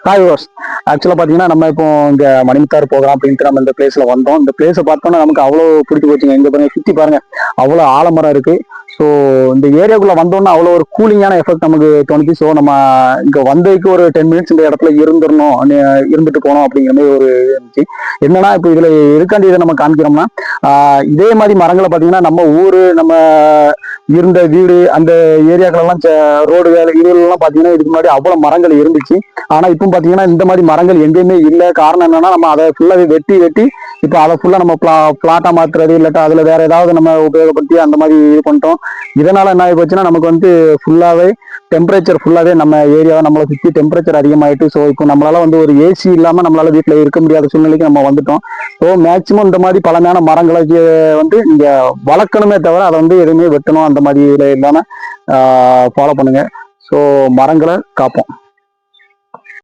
Hi was ஆக்சுவலாக பார்த்தீங்கன்னா நம்ம இப்போ இங்கே மணிமுத்தாறு போகலாம் அப்படின்ட்டு நம்ம இந்த பிளேஸில் வந்தோம். இந்த பிளேஸை பார்த்தோன்னா நமக்கு அவ்வளோ பிடிச்சி போச்சுங்க. எங்கே பாருங்க சுற்றி பாருங்க, அவ்வளோ ஆலமரம் இருக்கு. ஸோ இந்த ஏரியாக்குள்ளே வந்தோன்னா அவ்வளோ ஒரு கூலிங்கான எஃபெக்ட் நமக்கு தோணுச்சு. ஸோ நம்ம இங்கே வந்ததுக்கு ஒரு 10 மினிட்ஸ் இந்த இடத்துல இருந்துட்டு போனோம் அப்படிங்கிற மாதிரி ஒரு இருந்துச்சு. என்னன்னா இப்போ இதில் இருக்காண்டி இதை நம்ம காமிக்கிறோம்னா இதே மாதிரி மரங்களை பார்த்தீங்கன்னா நம்ம ஊர் நம்ம இருந்த வீடு அந்த ஏரியாக்களெல்லாம் ரோடு வேலை இதுலாம் பார்த்தீங்கன்னா இதுக்கு முன்னாடி அவ்வளோ மரங்கள் இருந்துச்சு. ஆனா இப்போ பாத்தீங்கன்னா இந்த மாதிரி மரங்கள் எங்கேயுமே இல்லை. காரணம் என்னன்னா நம்ம அதை ஃபுல்லாவே வெட்டி இப்போ அதை ஃபுல்லா நம்ம பிளாட்டா மாத்துறது இல்லாட்டா அதுல வேற ஏதாவது நம்ம உபயோகப்படுத்தி அந்த மாதிரி இது பண்ணிட்டோம். இதனால என்ன ஆகி போச்சுன்னா நமக்கு வந்து ஃபுல்லாவே டெம்பரேச்சர் ஃபுல்லாவே நம்ம ஏரியாவை நம்மளை சுற்றி டெம்பரேச்சர் அதிகமாயிட்டு. ஸோ இப்போ நம்மளால வந்து ஒரு ஏசி இல்லாம நம்மளால வீட்டில் இருக்க முடியாத சூழ்நிலைக்கு நம்ம வந்துட்டோம். ஸோ மேக்சிமம் இந்த மாதிரி பழமையான மரங்களை வந்து இங்க வளர்க்கணுமே தவிர அதை வந்து எதுவுமே வெட்டணும் அந்த மாதிரி இல்லாம ஃபாலோ பண்ணுங்க. ஸோ மரங்களை காப்போம்.